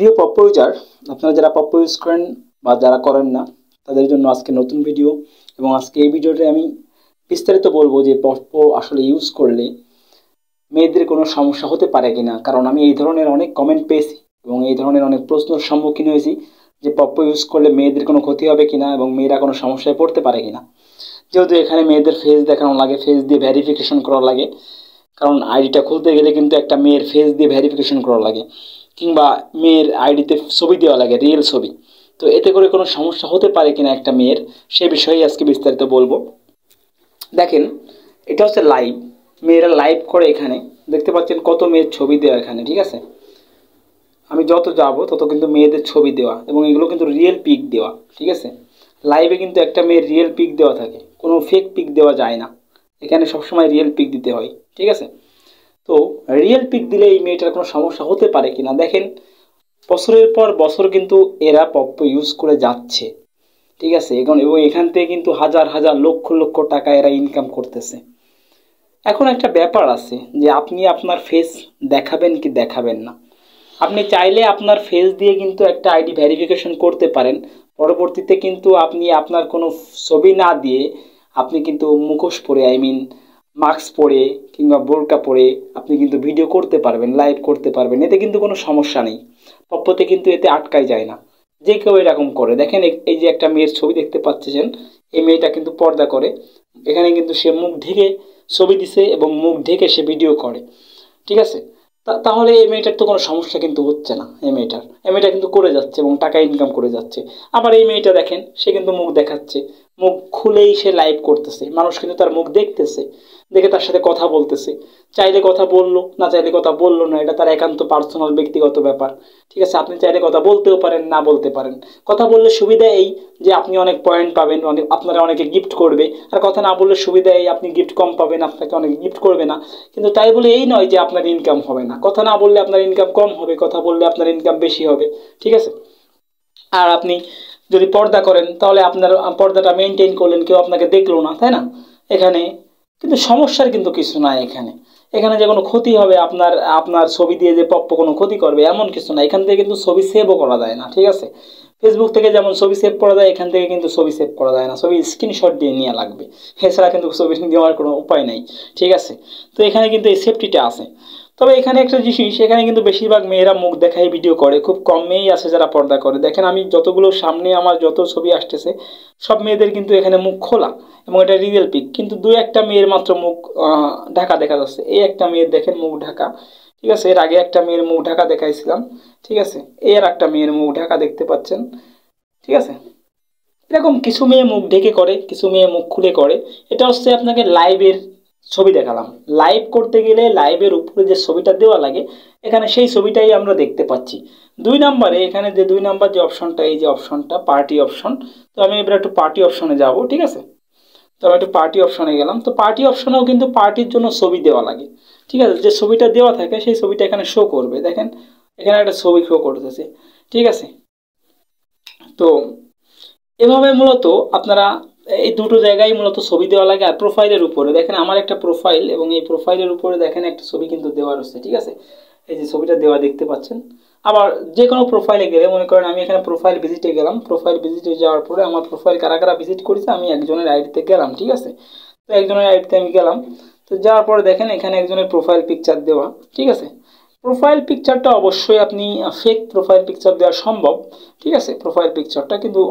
প্রিয় পপ্প ইউজার, আপনারা যারা পপ্প ইউজ করেন বা যারা করেন না তাদের জন্য আজকে নতুন ভিডিও। এবং আজকে এই ভিডিওতে আমি বিস্তারিত বলবো যে পপ্প আসলে ইউজ করলে মেয়েদের কোনো সমস্যা হতে পারে কিনা। কারণ আমি এই ধরনের অনেক কমেন্ট পেয়েছি এবং এই ধরনের অনেক প্রশ্নের সম্মুখীন হয়েছি যে পপ্প ইউজ করলে মেয়েদের কোনো ক্ষতি হবে কিনা এবং মেয়েরা কোনো সমস্যায় পড়তে পারে কিনা। যেহেতু এখানে মেয়েদের ফেস দেখানো লাগে, ফেস দিয়ে ভেরিফিকেশন করা লাগে, কারণ আইডিটা খুলতে গেলে কিন্তু একটা মেয়ের ফেস দিয়ে ভেরিফিকেশন করা লাগে, কিংবা মেয়ের আইডিতে ছবি দেওয়া লাগে, রিয়েল ছবি। তো এতে করে কোনো সমস্যা হতে পারে কিনা একটা মেয়ের, সে বিষয়ে আজকে বিস্তারিত বলবো। দেখেন, এটা হচ্ছে লাইভ, মেয়েরা লাইভ করে। এখানে দেখতে পাচ্ছেন কত মেয়ের ছবি দেওয়া এখানে, ঠিক আছে। আমি যত যাব তত কিন্তু মেয়েদের ছবি দেওয়া, এবং এগুলো কিন্তু রিয়েল পিক দেওয়া, ঠিক আছে। লাইভে কিন্তু একটা মেয়ের রিয়েল পিক দেওয়া থাকে, কোনো ফেক পিক দেওয়া যায় না। এখানে সবসময় রিয়েল পিক দিতে হয়, ঠিক আছে। তো রিয়েল পিক দিলে এই মেয়েটার কোনো সমস্যা হতে পারে কিনা। দেখেন, বছরের পর বছর কিন্তু এরা পপ্প ইউজ করে যাচ্ছে, ঠিক আছে। এবং এখান থেকে কিন্তু হাজার হাজার লক্ষ লক্ষ টাকা এরা ইনকাম করতেছে। এখন একটা ব্যাপার আছে যে আপনি আপনার ফেস দেখাবেন কি দেখাবেন না। আপনি চাইলে আপনার ফেস দিয়ে কিন্তু একটা আইডি ভেরিফিকেশন করতে পারেন। পরবর্তীতে কিন্তু আপনি আপনার কোনো ছবি না দিয়ে আপনি কিন্তু মুখোশ পরে, মাস্ক পরে কিংবা বোরকা পরে আপনি কিন্তু ভিডিও করতে পারবেন, লাইভ করতে পারবেন। এতে কিন্তু কোনো সমস্যা নেই, পপ্পতে কিন্তু এতে আটকায় যায় না। যে কেউ এরকম করে। দেখেন, এই যে একটা মেয়ের ছবি দেখতে পাচ্ছেন, এই মেয়েটা কিন্তু পর্দা করে। এখানে কিন্তু সে মুখ ঢেকে ছবি দিছে এবং মুখ ঢেকে সে ভিডিও করে, ঠিক আছে। তাহলে এই মেয়েটার তো কোনো সমস্যা কিন্তু হচ্ছে না। এই মেয়েটা কিন্তু করে যাচ্ছে এবং টাকা ইনকাম করে যাচ্ছে। আবার এই মেয়েটা দেখেন, সে কিন্তু মুখ দেখাচ্ছে, মুখ খুলেই সে লাইভ করতেছে, মানুষ কিন্তু তার মুখ দেখতেছে, দেখে তার সাথে কথা বলতেছে। চাইলে কথা বললো, না চাইলে কথা বললো না, এটা তার একান্ত পার্সোনাল ব্যক্তিগত ব্যাপার, ঠিক আছে। আপনি চাইলে কথা বলতেও পারেন, না বলতে পারেন। কথা বললে সুবিধা এই যে আপনি অনেক পয়েন্ট পাবেন, আপনারা অনেকে গিফট করবে। আর কথা না বললে সুবিধা এই, আপনি গিফট কম পাবেন, আপনাকে অনেকে গিফট করবে না। কিন্তু তাই বলে এই নয় যে আপনার ইনকাম হবে না। কথা না বললে আপনার ইনকাম কম হবে, কথা বললে আপনার ইনকাম বেশি হবে, ঠিক আছে। আর আপনি যদি পর্দা করেন তাহলে আপনার পর্দাটা মেনটেন করলেন, কেউ আপনাকে দেখলো না, তাই না। এখানে কিন্তু সমস্যার কিন্তু কিছু নাই। এখানে যে কোনো ক্ষতি হবে আপনার আপনার ছবি দিয়ে যে পপ্প কোনো ক্ষতি করবে এমন কিছু না। এখান থেকে কিন্তু ছবি সেভও করা যায় না, ঠিক আছে। ফেসবুক থেকে যেমন ছবি সেভ করা যায়, এখান থেকে কিন্তু ছবি সেভ করা যায় না। ছবি স্ক্রিনশট দিয়ে নেওয়া লাগবে, এছাড়া কিন্তু ছবি নেওয়ার কোনো উপায় নেই, ঠিক আছে। তো এখানে কিন্তু এই সেফটিটা আছে। তবে এখানে একটা জিনিস, এখানে কিন্তু বেশিরভাগ মেয়েরা মুখ দেখাই ভিডিও করে, খুব কম মেয়েই আছে যারা পর্দা করে। দেখেন, আমি যতগুলো সামনে আমার যত ছবি আসতেছে, সব মেয়েদের কিন্তু এখানে মুখ খোলা এবং এটা রিয়েল পিক। কিন্তু দু একটা মেয়ের মাত্র মুখ ঢাকা দেখা যাচ্ছে। এই একটা মেয়ের দেখেন মুখ ঢাকা, ঠিক আছে। এর আগে একটা মেয়ের মুখ ঢাকা দেখাইছিলাম, ঠিক আছে। এর একটা মেয়ের মুখ ঢাকা দেখতে পাচ্ছেন, ঠিক আছে। এরকম কিছু মেয়ে মুখ ঢেকে করে, কিছু মেয়ে মুখ খুলে করে। এটা হচ্ছে আপনাকে লাইভের ছবি দেখালাম। লাইভ করতে গেলে লাইভের উপরে যে ছবিটা দেওয়া লাগে, এখানে সেই ছবিটাই আমরা দেখতে পাচ্ছি। 2 নম্বরে এখানে যে 2 নম্বর যে অপশনটা, এই যে অপশনটা পার্টি অপশন। তো আমি এবার একটু পার্টি অপশনে যাব, ঠিক আছে। তো আমি একটু পার্টি অপশনে গেলাম। তো পার্টি অপশনেও কিন্তু পার্টির জন্য ছবি দেওয়া লাগে, ঠিক আছে। যে ছবিটা দেওয়া থাকে সেই ছবিটা এখানে শো করবে। দেখেন, এখানে একটা ছবি শো করতেছে, ঠিক আছে। তো এভাবে মূলত আপনারা এই দুটো জায়গায় মূলত ছবি দেওয়া লাগে। আর প্রোফাইলের উপরে দেখেন, আমার একটা প্রোফাইল, এবং এই প্রোফাইলের উপরে দেখেন একটা ছবি কিন্তু দেওয়া রয়েছে, ঠিক আছে। এই যে ছবিটা দেওয়া দেখতে পাচ্ছেন। আবার যে কোনো প্রোফাইলে গেলে, মনে করেন আমি এখানে প্রোফাইল ভিজিটে গেলাম, প্রোফাইল ভিজিটে যাওয়ার পরে আমার প্রোফাইল কারা কারা ভিজিট করেছে, আমি একজনের আইডিতে গেলাম, ঠিক আছে। তো একজনের আইডিতে আমি গেলাম। তো যাওয়ার পরে দেখেন এখানে একজনের প্রোফাইল পিকচার দেওয়া, ঠিক আছে। প্রোফাইল পিকচারটা অবশ্যই আপনি ফেক প্রোফাইল পিকচার দেওয়া সম্ভব, ঠিক আছে। প্রোফাইল পিকচারটা কিন্তু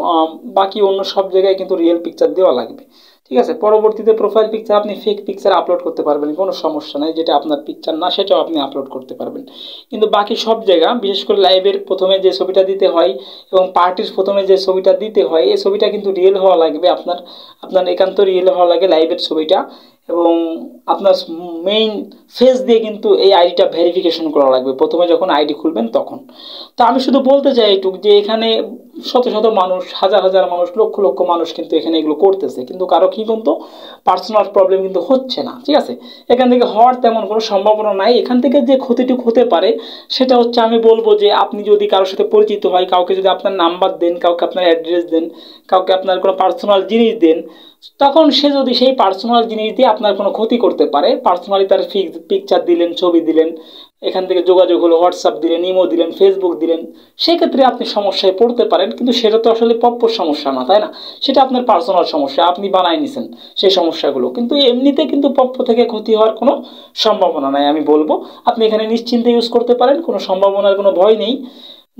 বাকি অন্য সব জায়গায় কিন্তু রিয়েল পিকচার দেওয়া লাগবে, ঠিক আছে। পরবর্তীতে প্রোফাইল পিকচার আপনি ফেক পিকচার আপলোড করতে পারবেন, কোনো সমস্যা নেই। যেটা আপনার পিকচার না সেটাও আপনি আপলোড করতে পারবেন। কিন্তু বাকি সব জায়গা, বিশেষ করে লাইভের প্রথমে যে ছবিটা দিতে হয় এবং পার্টির প্রথমে যে ছবিটা দিতে হয়, এই ছবিটা কিন্তু রিয়েল হওয়া লাগবে। আপনার আপনার একান্ত রিয়েল হওয়া লাগে লাইভের ছবিটা। এবং আপনার মেইন ফেস দিয়ে কিন্তু এই আইডিটা ভেরিফিকেশন করা লাগবে প্রথমে যখন আইডি খুলবেন তখন। তো আমি শুধু বলতে চাই এইটুক যে এখানে শত শত মানুষ, হাজার হাজার মানুষ, লক্ষ লক্ষ মানুষ কিন্তু এখানে এগুলো করতেছে, কিন্তু কারো কি কিন্তু পার্সোনাল প্রবলেম কিন্তু হচ্ছে না, ঠিক আছে। এখান থেকে হওয়ার তেমন কোনো সম্ভাবনা নাই। এখান থেকে যে ক্ষতিটুকু হতে পারে সেটা হচ্ছে, আমি বলবো যে আপনি যদি কারোর সাথে পরিচিত হয়, কাউকে যদি আপনার নাম্বার দেন, কাউকে আপনার অ্যাড্রেস দেন, কাউকে আপনার কোনো পার্সোনাল জিনিস দেন, তখন সে যদি সেই পার্সোনাল জিনিস দিয়ে আপনার কোনো ক্ষতি করতে পারে, পার্সোনালি তার পিকচার দিলেন, ছবি দিলেন, এখান থেকে যোগাযোগ হলো, হোয়াটসঅ্যাপ দিলেন, ইমো দিলেন, ফেসবুক দিলেন, সেক্ষেত্রে আপনি সমস্যায় পড়তে পারেন। কিন্তু সেটা তো আসলে পপ্পোর সমস্যা না, তাই না? সেটা আপনার পার্সোনাল সমস্যা, আপনি বানায় নিছেন সেই সমস্যাগুলো। কিন্তু এমনিতে কিন্তু পপ্পো থেকে ক্ষতি হওয়ার কোনো সম্ভাবনা নাই। আমি বলবো আপনি এখানে নিশ্চিন্তে ইউজ করতে পারেন, কোনো সম্ভাবনার কোনো ভয় নেই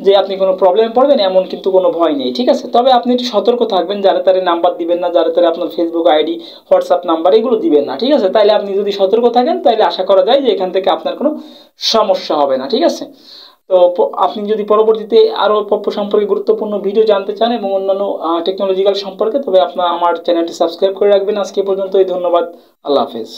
যে আপনি কোনো প্রবলেমে পড়বেন, এমন কিন্তু কোনো ভয় নেই, ঠিক আছে? তবে আপনি একটু সতর্ক থাকবেন, যারা তারে নাম্বার দিবেন না, যারা তারে আপনার ফেসবুক আইডি, হোয়াটসঅ্যাপ নাম্বার এগুলো দিবেন না, ঠিক আছে? তাইলে আপনি যদি সতর্ক থাকেন তাইলে আশা করা যায় যে এখান থেকে আপনার কোনো সমস্যা হবে না, ঠিক আছে? তো আপনি যদি পরবর্তীতে আরও পপ্পো সম্পর্কে গুরুত্বপূর্ণ ভিডিও জানতে চান এবং অন্যান্য টেকনোলজিক্যাল সম্পর্কে, তবে আপনার আমার চ্যানেলটি সাবস্ক্রাইব করে রাখবেন। আজকে পর্যন্তই, ধন্যবাদ, আল্লাহ হাফেজ।